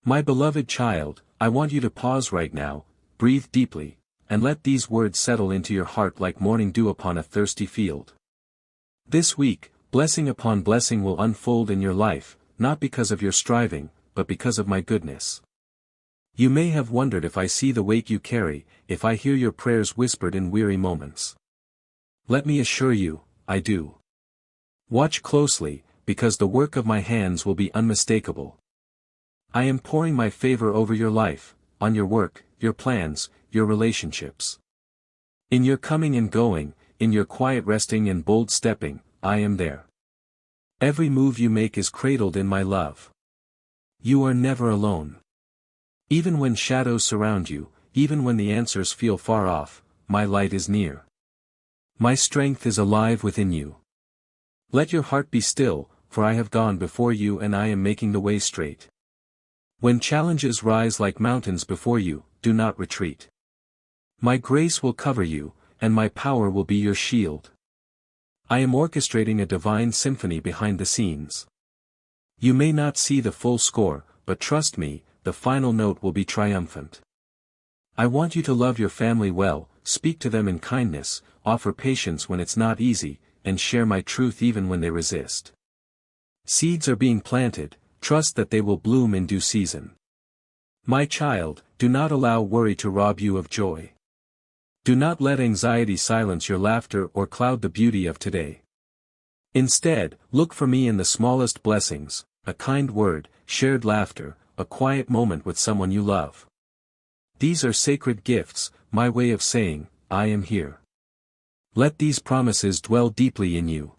My beloved child, I want you to pause right now, breathe deeply, and let these words settle into your heart like morning dew upon a thirsty field. This week, blessing upon blessing will unfold in your life, not because of your striving, but because of my goodness. You may have wondered if I see the weight you carry, if I hear your prayers whispered in weary moments. Let me assure you, I do. Watch closely, because the work of my hands will be unmistakable. I am pouring my favor over your life, on your work, your plans, your relationships. In your coming and going, in your quiet resting and bold stepping, I am there. Every move you make is cradled in my love. You are never alone. Even when shadows surround you, even when the answers feel far off, my light is near. My strength is alive within you. Let your heart be still, for I have gone before you and I am making the way straight. When challenges rise like mountains before you, do not retreat. My grace will cover you, and my power will be your shield. I am orchestrating a divine symphony behind the scenes. You may not see the full score, but trust me, the final note will be triumphant. I want you to love your family well, speak to them in kindness, offer patience when it's not easy, and share my truth even when they resist. Seeds are being planted, trust that they will bloom in due season. My child, do not allow worry to rob you of joy. Do not let anxiety silence your laughter or cloud the beauty of today. Instead, look for me in the smallest blessings, a kind word, shared laughter, a quiet moment with someone you love. These are sacred gifts, my way of saying, I am here. Let these promises dwell deeply in you.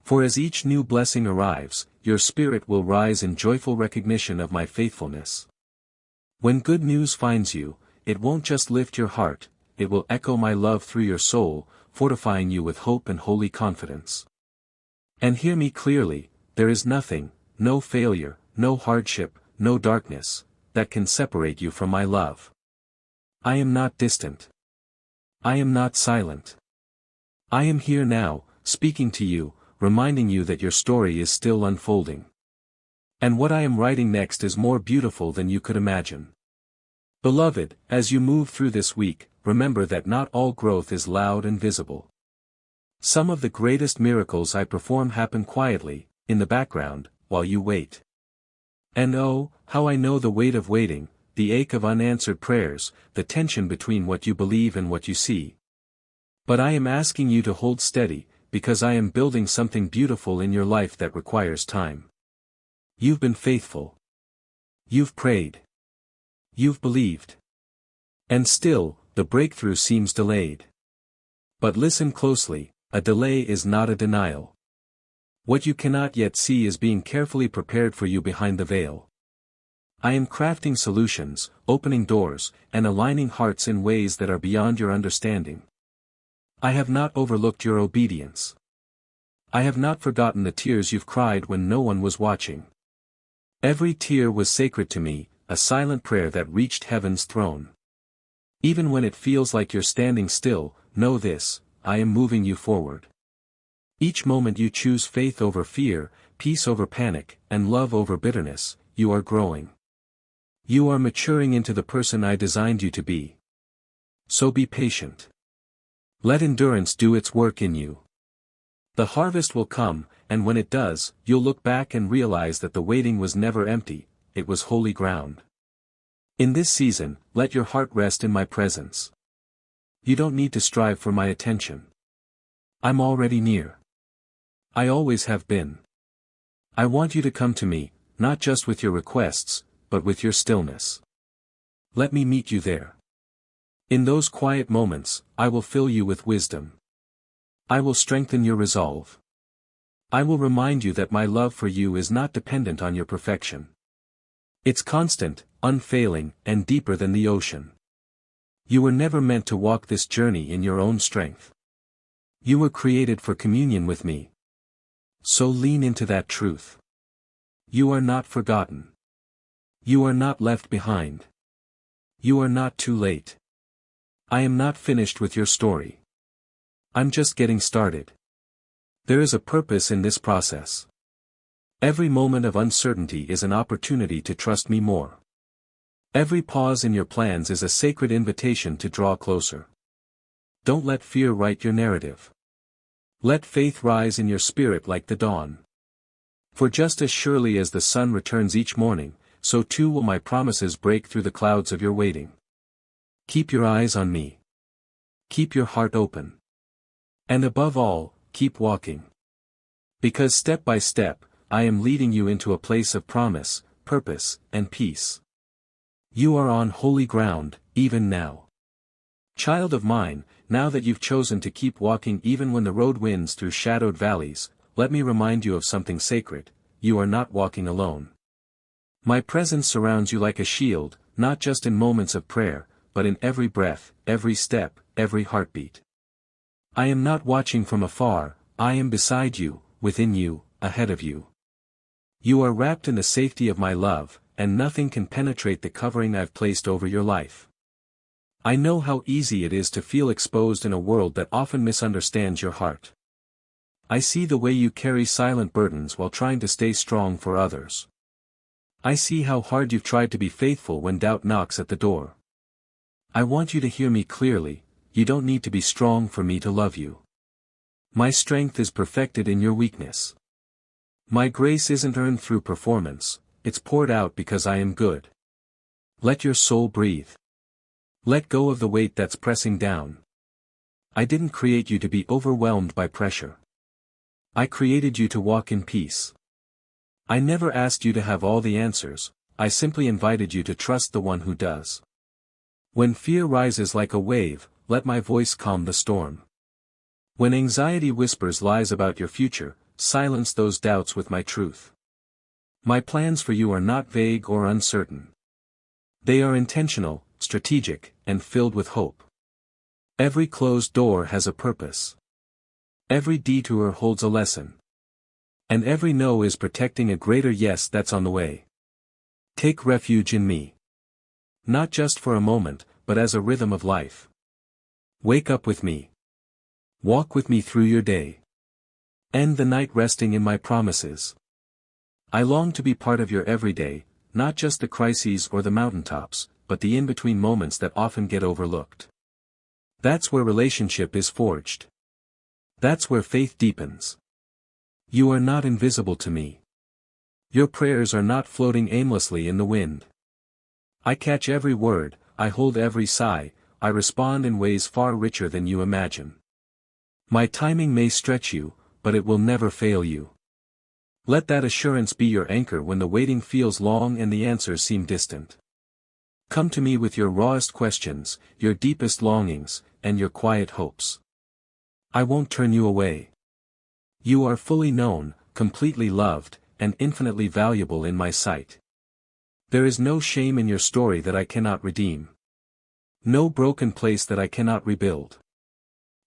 For as each new blessing arrives, your spirit will rise in joyful recognition of my faithfulness. When good news finds you, it won't just lift your heart, it will echo my love through your soul, fortifying you with hope and holy confidence. And hear me clearly, there is nothing, no failure, no hardship, no darkness, that can separate you from my love. I am not distant. I am not silent. I am here now, speaking to you, reminding you that your story is still unfolding. And what I am writing next is more beautiful than you could imagine. Beloved, as you move through this week, remember that not all growth is loud and visible. Some of the greatest miracles I perform happen quietly, in the background, while you wait. And oh, how I know the weight of waiting, the ache of unanswered prayers, the tension between what you believe and what you see. But I am asking you to hold steady, because I am building something beautiful in your life that requires time. You've been faithful. You've prayed. You've believed. And still, the breakthrough seems delayed. But listen closely, a delay is not a denial. What you cannot yet see is being carefully prepared for you behind the veil. I am crafting solutions, opening doors, and aligning hearts in ways that are beyond your understanding. I have not overlooked your obedience. I have not forgotten the tears you've cried when no one was watching. Every tear was sacred to me, a silent prayer that reached heaven's throne. Even when it feels like you're standing still, know this, I am moving you forward. Each moment you choose faith over fear, peace over panic, and love over bitterness, you are growing. You are maturing into the person I designed you to be. So be patient. Let endurance do its work in you. The harvest will come, and when it does, you'll look back and realize that the waiting was never empty, it was holy ground. In this season, let your heart rest in my presence. You don't need to strive for my attention. I'm already near. I always have been. I want you to come to me, not just with your requests, but with your stillness. Let me meet you there. In those quiet moments, I will fill you with wisdom. I will strengthen your resolve. I will remind you that my love for you is not dependent on your perfection. It's constant, unfailing, and deeper than the ocean. You were never meant to walk this journey in your own strength. You were created for communion with me. So lean into that truth. You are not forgotten. You are not left behind. You are not too late. I am not finished with your story. I'm just getting started. There is a purpose in this process. Every moment of uncertainty is an opportunity to trust me more. Every pause in your plans is a sacred invitation to draw closer. Don't let fear write your narrative. Let faith rise in your spirit like the dawn. For just as surely as the sun returns each morning, so too will my promises break through the clouds of your waiting. Keep your eyes on me. Keep your heart open. And above all, keep walking. Because step by step, I am leading you into a place of promise, purpose, and peace. You are on holy ground, even now. Child of mine, now that you've chosen to keep walking even when the road winds through shadowed valleys, let me remind you of something sacred: you are not walking alone. My presence surrounds you like a shield, not just in moments of prayer, but in every breath, every step, every heartbeat. I am not watching from afar, I am beside you, within you, ahead of you. You are wrapped in the safety of my love, and nothing can penetrate the covering I've placed over your life. I know how easy it is to feel exposed in a world that often misunderstands your heart. I see the way you carry silent burdens while trying to stay strong for others. I see how hard you've tried to be faithful when doubt knocks at the door. I want you to hear me clearly: you don't need to be strong for me to love you. My strength is perfected in your weakness. My grace isn't earned through performance, it's poured out because I am good. Let your soul breathe. Let go of the weight that's pressing down. I didn't create you to be overwhelmed by pressure. I created you to walk in peace. I never asked you to have all the answers, I simply invited you to trust the one who does. When fear rises like a wave, let my voice calm the storm. When anxiety whispers lies about your future, silence those doubts with my truth. My plans for you are not vague or uncertain. They are intentional, strategic, and filled with hope. Every closed door has a purpose. Every detour holds a lesson. And every no is protecting a greater yes that's on the way. Take refuge in me. Not just for a moment, but as a rhythm of life. Wake up with me. Walk with me through your day. End the night resting in my promises. I long to be part of your everyday, not just the crises or the mountaintops, but the in-between moments that often get overlooked. That's where relationship is forged. That's where faith deepens. You are not invisible to me. Your prayers are not floating aimlessly in the wind. I catch every word, I hold every sigh, I respond in ways far richer than you imagine. My timing may stretch you, but it will never fail you. Let that assurance be your anchor when the waiting feels long and the answers seem distant. Come to me with your rawest questions, your deepest longings, and your quiet hopes. I won't turn you away. You are fully known, completely loved, and infinitely valuable in my sight. There is no shame in your story that I cannot redeem. No broken place that I cannot rebuild.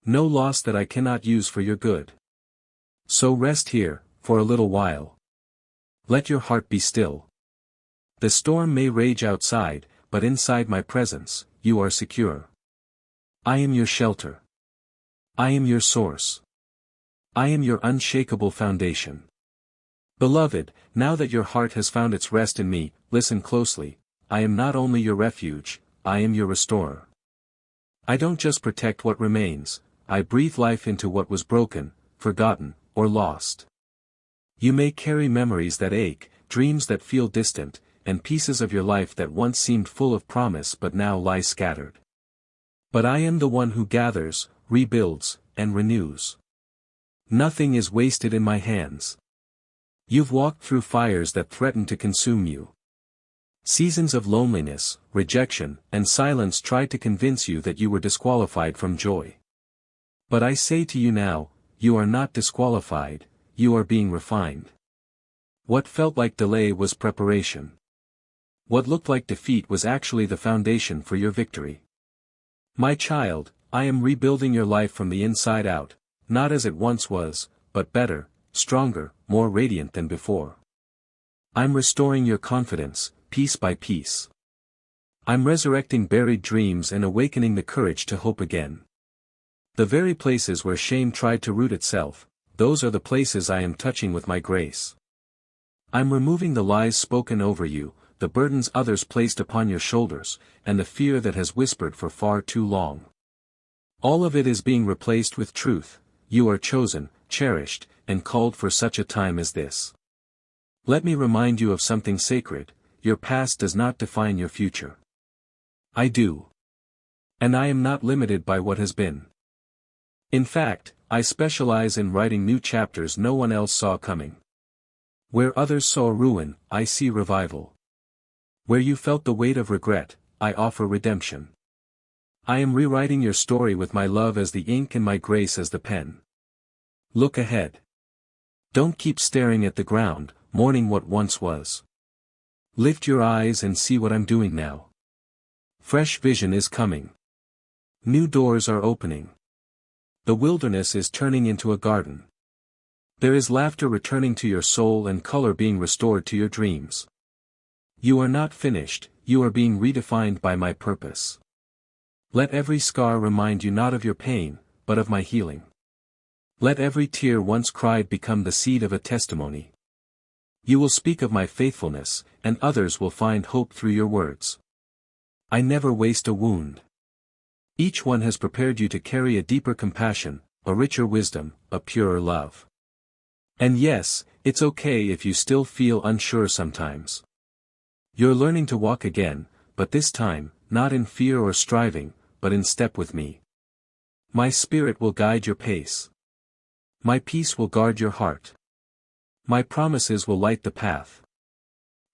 No loss that I cannot use for your good. So rest here, for a little while. Let your heart be still. The storm may rage outside, but inside my presence, you are secure. I am your shelter. I am your source. I am your unshakable foundation. Beloved, now that your heart has found its rest in me, listen closely: I am not only your refuge, I am your restorer. I don't just protect what remains, I breathe life into what was broken, forgotten, or lost. You may carry memories that ache, dreams that feel distant, and pieces of your life that once seemed full of promise but now lie scattered. But I am the one who gathers, rebuilds, and renews. Nothing is wasted in my hands. You've walked through fires that threatened to consume you. Seasons of loneliness, rejection, and silence tried to convince you that you were disqualified from joy. But I say to you now, you are not disqualified, you are being refined. What felt like delay was preparation. What looked like defeat was actually the foundation for your victory. My child, I am rebuilding your life from the inside out, not as it once was, but better, stronger, more radiant than before. I'm restoring your confidence, piece by piece. I'm resurrecting buried dreams and awakening the courage to hope again. The very places where shame tried to root itself, those are the places I am touching with my grace. I'm removing the lies spoken over you, the burdens others placed upon your shoulders, and the fear that has whispered for far too long. All of it is being replaced with truth. You are chosen, cherished, and called for such a time as this. Let me remind you of something sacred: your past does not define your future. I do. And I am not limited by what has been. In fact, I specialize in writing new chapters no one else saw coming. Where others saw ruin, I see revival. Where you felt the weight of regret, I offer redemption. I am rewriting your story with my love as the ink and my grace as the pen. Look ahead. Don't keep staring at the ground, mourning what once was. Lift your eyes and see what I'm doing now. Fresh vision is coming. New doors are opening. The wilderness is turning into a garden. There is laughter returning to your soul and color being restored to your dreams. You are not finished, you are being redefined by my purpose. Let every scar remind you not of your pain, but of my healing. Let every tear once cried become the seed of a testimony. You will speak of my faithfulness, and others will find hope through your words. I never waste a wound. Each one has prepared you to carry a deeper compassion, a richer wisdom, a purer love. And yes, it's okay if you still feel unsure sometimes. You're learning to walk again, but this time, not in fear or striving, but in step with me. My spirit will guide your pace. My peace will guard your heart. My promises will light the path.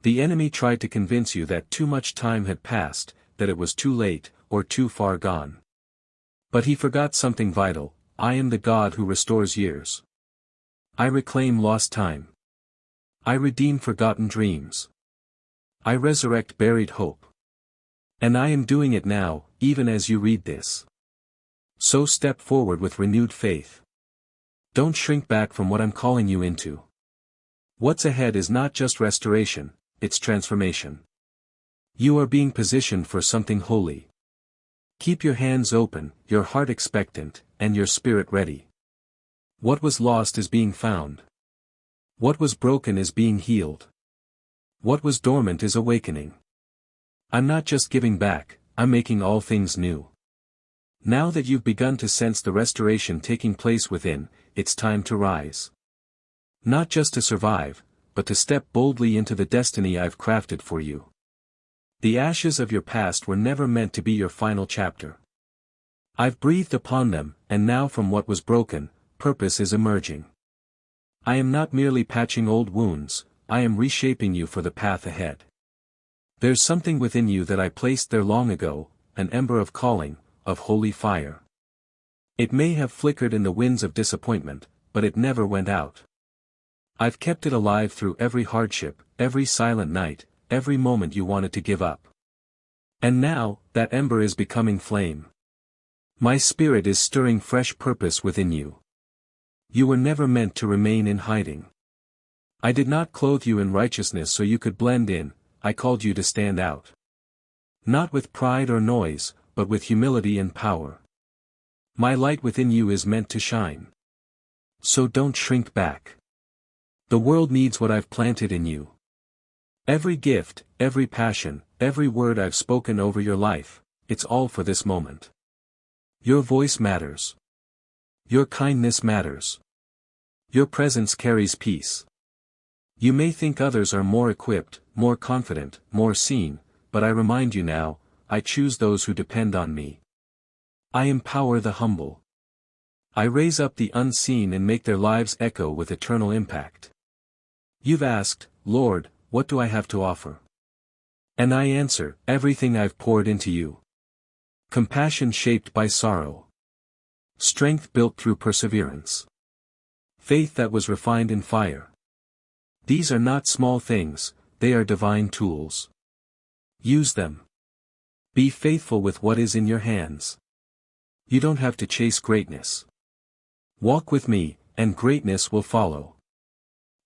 The enemy tried to convince you that too much time had passed, that it was too late, or too far gone. But he forgot something vital: I am the God who restores years. I reclaim lost time. I redeem forgotten dreams. I resurrect buried hope. And I am doing it now, even as you read this. So step forward with renewed faith. Don't shrink back from what I'm calling you into. What's ahead is not just restoration, it's transformation. You are being positioned for something holy. Keep your hands open, your heart expectant, and your spirit ready. What was lost is being found. What was broken is being healed. What was dormant is awakening. I'm not just giving back, I'm making all things new. Now that you've begun to sense the restoration taking place within, it's time to rise. Not just to survive, but to step boldly into the destiny I've crafted for you. The ashes of your past were never meant to be your final chapter. I've breathed upon them, and now from what was broken, purpose is emerging. I am not merely patching old wounds, I am reshaping you for the path ahead. There's something within you that I placed there long ago, an ember of calling, of holy fire. It may have flickered in the winds of disappointment, but it never went out. I've kept it alive through every hardship, every silent night, every moment you wanted to give up. And now, that ember is becoming flame. My spirit is stirring fresh purpose within you. You were never meant to remain in hiding. I did not clothe you in righteousness so you could blend in, I called you to stand out. Not with pride or noise, but with humility and power. My light within you is meant to shine. So don't shrink back. The world needs what I've planted in you. Every gift, every passion, every word I've spoken over your life, it's all for this moment. Your voice matters. Your kindness matters. Your presence carries peace. You may think others are more equipped, more confident, more seen, but I remind you now, I choose those who depend on me. I empower the humble. I raise up the unseen and make their lives echo with eternal impact. You've asked, Lord, what do I have to offer? And I answer, everything I've poured into you. Compassion shaped by sorrow. Strength built through perseverance. Faith that was refined in fire. These are not small things, they are divine tools. Use them. Be faithful with what is in your hands. You don't have to chase greatness. Walk with me, and greatness will follow.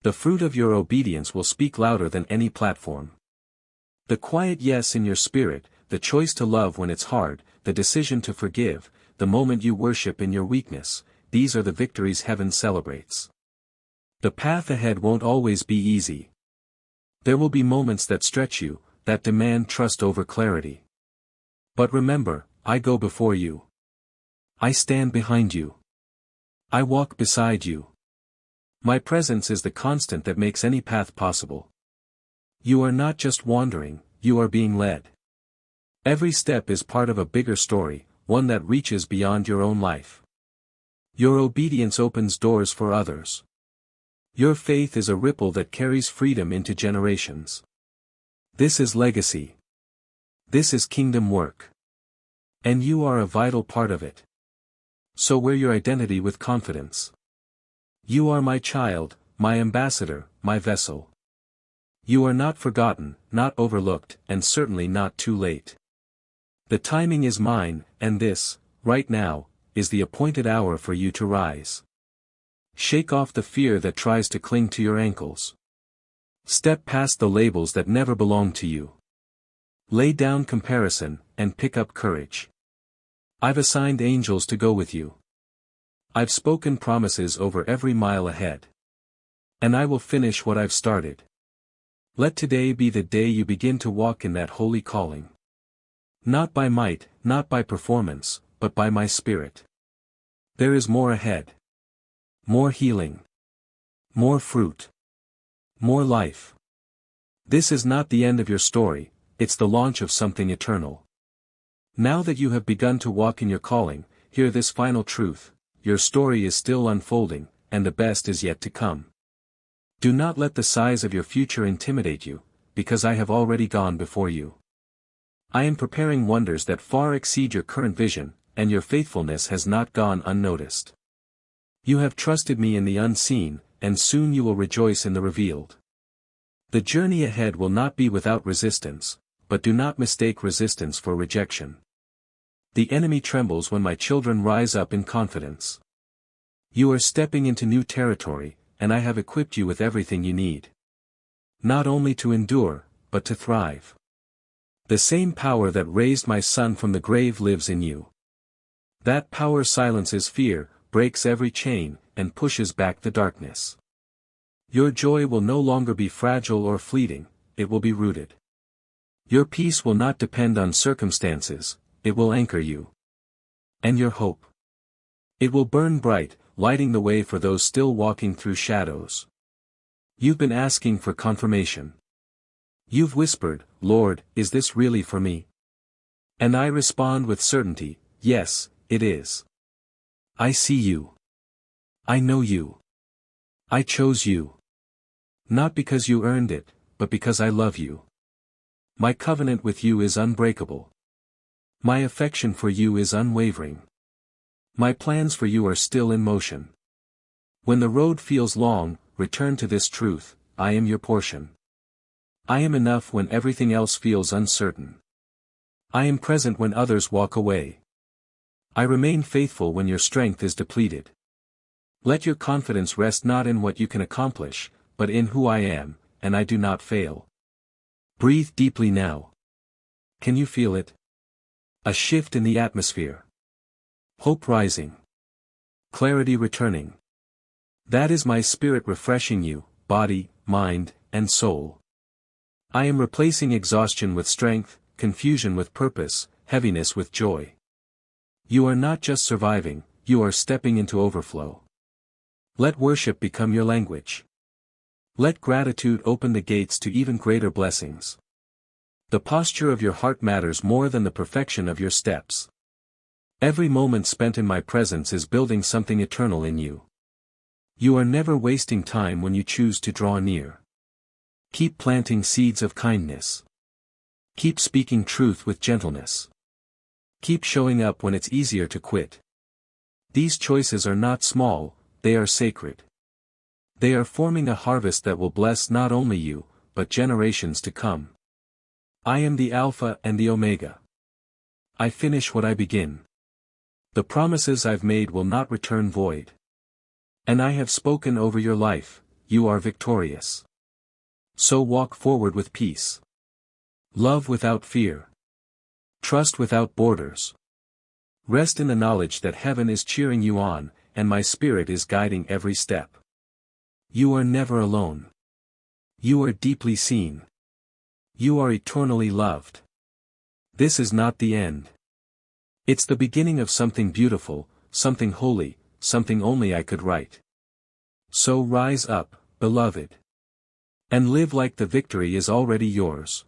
The fruit of your obedience will speak louder than any platform. The quiet yes in your spirit, the choice to love when it's hard, the decision to forgive, the moment you worship in your weakness, these are the victories heaven celebrates. The path ahead won't always be easy. There will be moments that stretch you, that demand trust over clarity. But remember, I go before you. I stand behind you. I walk beside you. My presence is the constant that makes any path possible. You are not just wandering, you are being led. Every step is part of a bigger story, one that reaches beyond your own life. Your obedience opens doors for others. Your faith is a ripple that carries freedom into generations. This is legacy. This is kingdom work. And you are a vital part of it. So wear your identity with confidence. You are my child, my ambassador, my vessel. You are not forgotten, not overlooked, and certainly not too late. The timing is mine, and this, right now, is the appointed hour for you to rise. Shake off the fear that tries to cling to your ankles. Step past the labels that never belong to you. Lay down comparison, and pick up courage. I've assigned angels to go with you. I've spoken promises over every mile ahead. And I will finish what I've started. Let today be the day you begin to walk in that holy calling. Not by might, not by performance, but by my spirit. There is more ahead. More healing. More fruit. More life. This is not the end of your story, it's the launch of something eternal. Now that you have begun to walk in your calling, hear this final truth: your story is still unfolding, and the best is yet to come. Do not let the size of your future intimidate you, because I have already gone before you. I am preparing wonders that far exceed your current vision, and your faithfulness has not gone unnoticed. You have trusted me in the unseen, and soon you will rejoice in the revealed. The journey ahead will not be without resistance, but do not mistake resistance for rejection. The enemy trembles when my children rise up in confidence. You are stepping into new territory, and I have equipped you with everything you need. Not only to endure, but to thrive. The same power that raised my son from the grave lives in you. That power silences fear, breaks every chain, and pushes back the darkness. Your joy will no longer be fragile or fleeting, it will be rooted. Your peace will not depend on circumstances, it will anchor you. And your hope. It will burn bright, lighting the way for those still walking through shadows. You've been asking for confirmation. You've whispered, Lord, is this really for me? And I respond with certainty, yes, it is. I see you. I know you. I chose you. Not because you earned it, but because I love you. My covenant with you is unbreakable. My affection for you is unwavering. My plans for you are still in motion. When the road feels long, return to this truth: I am your portion. I am enough when everything else feels uncertain. I am present when others walk away. I remain faithful when your strength is depleted. Let your confidence rest not in what you can accomplish, but in who I am, and I do not fail. Breathe deeply now. Can you feel it? A shift in the atmosphere. Hope rising. Clarity returning. That is my spirit refreshing you, body, mind, and soul. I am replacing exhaustion with strength, confusion with purpose, heaviness with joy. You are not just surviving, you are stepping into overflow. Let worship become your language. Let gratitude open the gates to even greater blessings. The posture of your heart matters more than the perfection of your steps. Every moment spent in my presence is building something eternal in you. You are never wasting time when you choose to draw near. Keep planting seeds of kindness. Keep speaking truth with gentleness. Keep showing up when it's easier to quit. These choices are not small, they are sacred. They are forming a harvest that will bless not only you, but generations to come. I am the Alpha and the Omega. I finish what I begin. The promises I've made will not return void. And I have spoken over your life, you are victorious. So walk forward with peace. Love without fear. Trust without borders. Rest in the knowledge that heaven is cheering you on, and my spirit is guiding every step. You are never alone. You are deeply seen. You are eternally loved. This is not the end. It's the beginning of something beautiful, something holy, something only I could write. So rise up, beloved. And live like the victory is already yours.